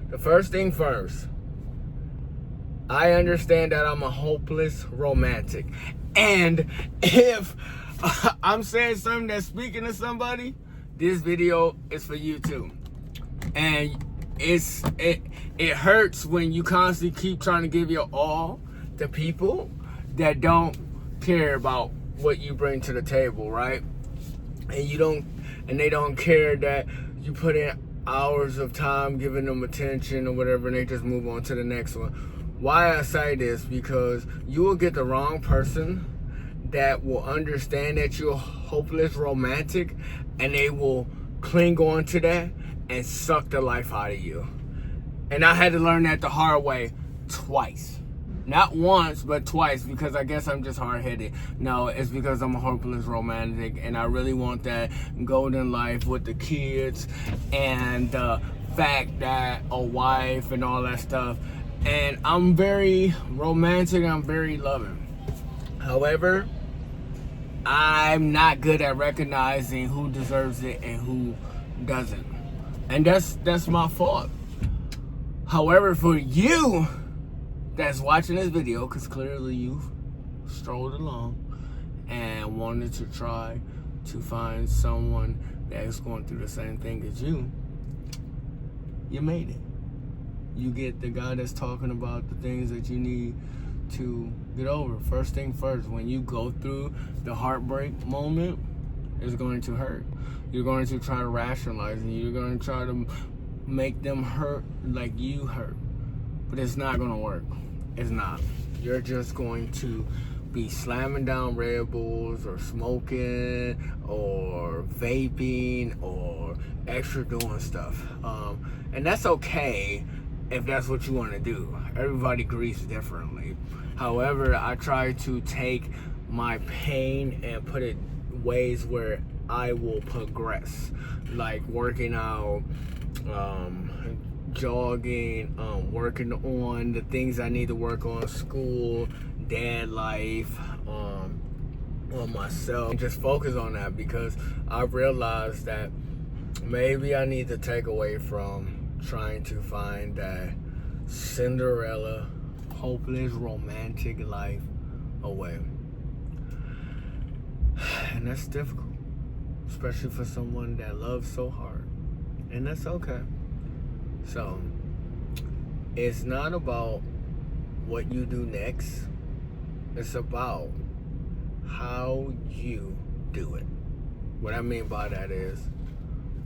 The first thing first, I understand that I'm a hopeless romantic. And if I'm saying something that's speaking to somebody, this video is for you too. And it hurts when you constantly keep trying to give your all to people that don't care about what you bring to the table, right? And they don't care that you put in hours of time giving them attention or whatever, and they just move on to the next one. Why I say this? Because you will get the wrong person that will understand that you're a hopeless romantic, and they will cling on to that and suck the life out of you. And I had to learn that the hard way twice. Not once, but twice, because I guess I'm just hard-headed. No, it's because I'm a hopeless romantic, and I really want that golden life with the kids and the fact that a wife and all that stuff. And I'm very romantic, I'm very loving. However, I'm not good at recognizing who deserves it and who doesn't. And that's my fault. However, for you that's watching this video, because clearly you've strolled along and wanted to try to find someone that's going through the same thing as you made it. You get the guy that's talking about the things that you need to get over. First thing first, when you go through the heartbreak moment, it's going to hurt. You're going to try to rationalize, and you're going to try to make them hurt like you hurt. But it's not going to work. It's not. You're just going to be slamming down Red Bulls or smoking or vaping or extra doing stuff. And that's okay if that's what you want to do. Everybody grieves differently. However, I try to take my pain and put it ways where I will progress, like working out, jogging, working on the things I need to work on, school, dad life, on myself, and just focus on that, because I realized that maybe I need to take away from trying to find that Cinderella, hopeless romantic life away. And that's difficult, especially for someone that loves so hard. And that's okay. So, it's not about what you do next. It's about how you do it. What I mean by that is,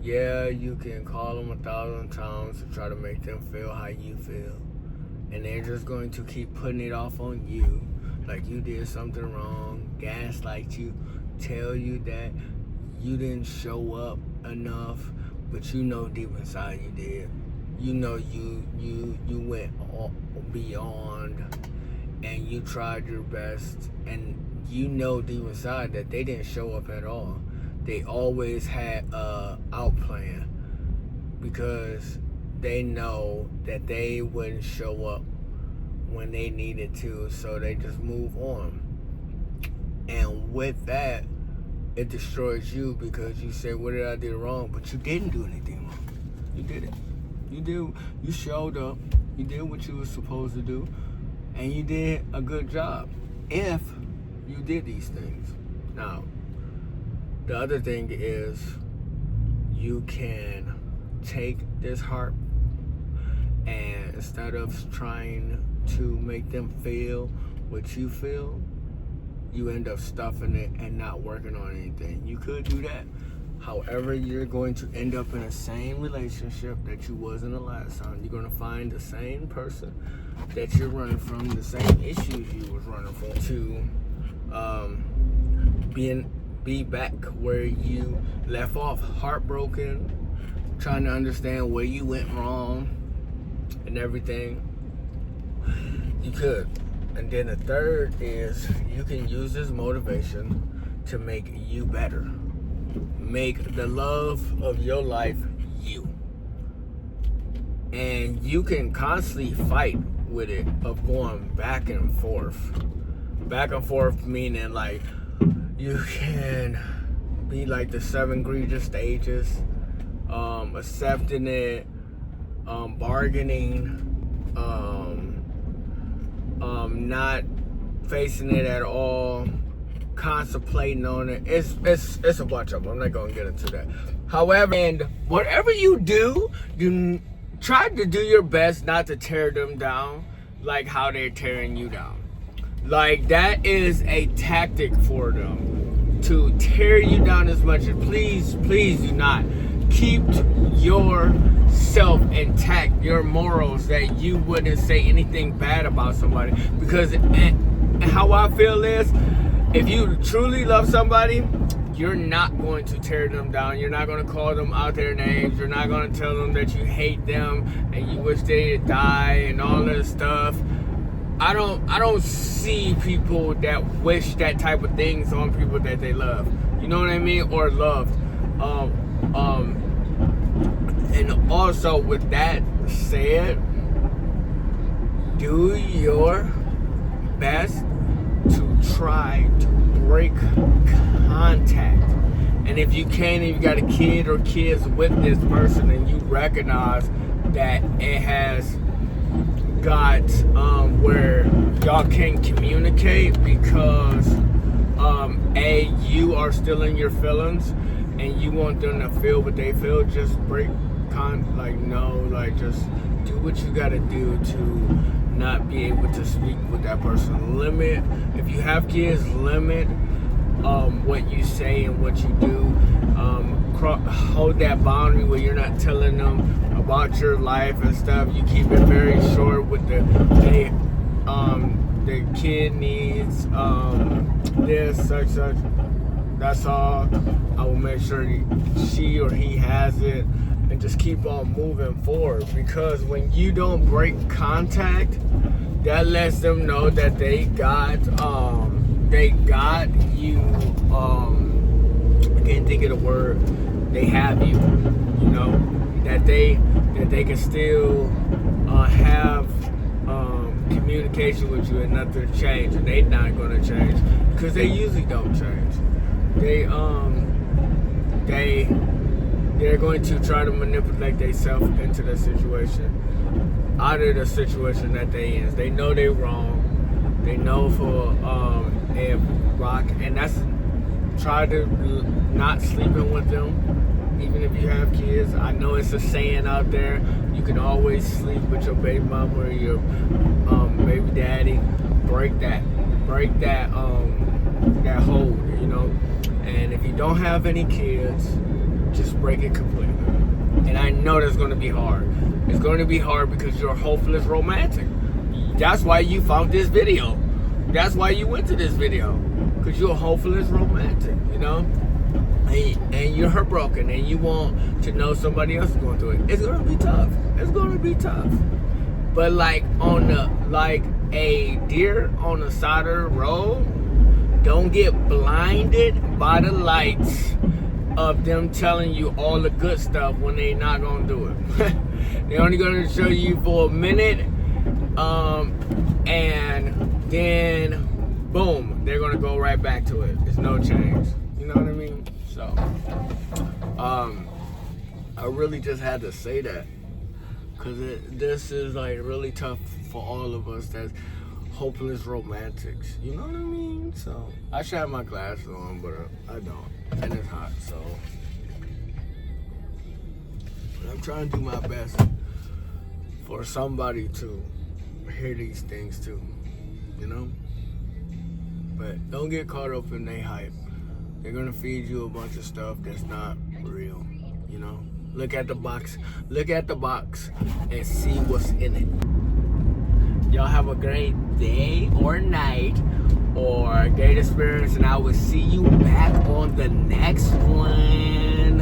yeah, you can call them 1,000 times to try to make them feel how you feel. And they're just going to keep putting it off on you, like you did something wrong, gaslight you, tell you that you didn't show up enough, but you know deep inside you did. You know you went beyond, and you tried your best, and you know deep inside that they didn't show up at all. They always had a out plan, because they know that they wouldn't show up when they needed to, so they just move on. And with that, it destroys you, because you say, what did I do wrong? But you didn't do anything wrong. You did it. You showed up. You did what you were supposed to do. And you did a good job if you did these things. Now, the other thing is, you can take this heart, and instead of trying to make them feel what you feel, you end up stuffing it and not working on anything. You could do that. However, you're going to end up in the same relationship that you was in the last time. You're going to find the same person that you're running from, the same issues you was running from, to be back where you left off, heartbroken, trying to understand where you went wrong and everything. You could. And then the third is, you can use this motivation to make you better. Make the love of your life you. And you can constantly fight with it, of going back and forth. Back and forth meaning, like, you can be like the 7 egregious stages, accepting it, bargaining, not facing it at all, contemplating on it. It's a bunch of them. I'm not gonna get into that. However, and whatever you do, try to do your best not to tear them down like how they're tearing you down. Like, that is a tactic for them to tear you down as much as please do not. Keep yourself intact, your morals, that you wouldn't say anything bad about somebody. Because how I feel is, if you truly love somebody, you're not going to tear them down. You're not going to call them out their names. You're not going to tell them that you hate them and you wish they'd die and all this stuff. I don't see people that wish that type of things on people that they love. You know what I mean? Or loved. And also, with that said, do your best to try to break contact. And if you can, if you got a kid or kids with this person and you recognize that it has got where y'all can communicate, because you are still in your feelings and you want them to feel what they feel, just break just do what you gotta do to not be able to speak with that person. Limit, if you have kids, limit what you say and what you do. Hold that boundary where you're not telling them about your life and stuff. You keep it very short with the kid needs this, such. That's all. I will make sure she or he has it, and just keep on moving forward. Because when you don't break contact, that lets them know that they got you. I can't think of the word. They have you. You know, that they can still have communication with you and nothing change, and they're not gonna change, because they usually don't change. They're going to try to manipulate themselves into the situation, out of the situation that they in. They know they're wrong. They know for a rock, and that's try to not sleeping with them, even if you have kids. I know it's a saying out there, you can always sleep with your baby mama or your baby daddy. Break that hold, you know. And if you don't have any kids, just break it completely. And I know that's going to be hard. It's going to be hard because you're a hopeless romantic. That's why you found this video. That's why you went to this video. Because you're a hopeless romantic, you know? And you're heartbroken and you want to know somebody else is going through it. It's going to be tough. It's going to be tough. But like a deer on the side of the road, don't get blinded by the lights of them telling you all the good stuff when they're not going to do it. They're only going to show you for a minute, and then, boom, they're going to go right back to it. There's no change. You know what I mean? So, I really just had to say that, because this is like really tough for all of us that's hopeless romantics. You know what I mean? So I should have my glasses on, but I don't, and it's hot. So I'm trying to do my best for somebody to hear these things too, you know. But don't get caught up in their hype. They're gonna feed you a bunch of stuff that's not real, you know. Look at the box. Look at the box and see what's in it. Y'all have a great day or night or great experience, and I will see you back on the next one.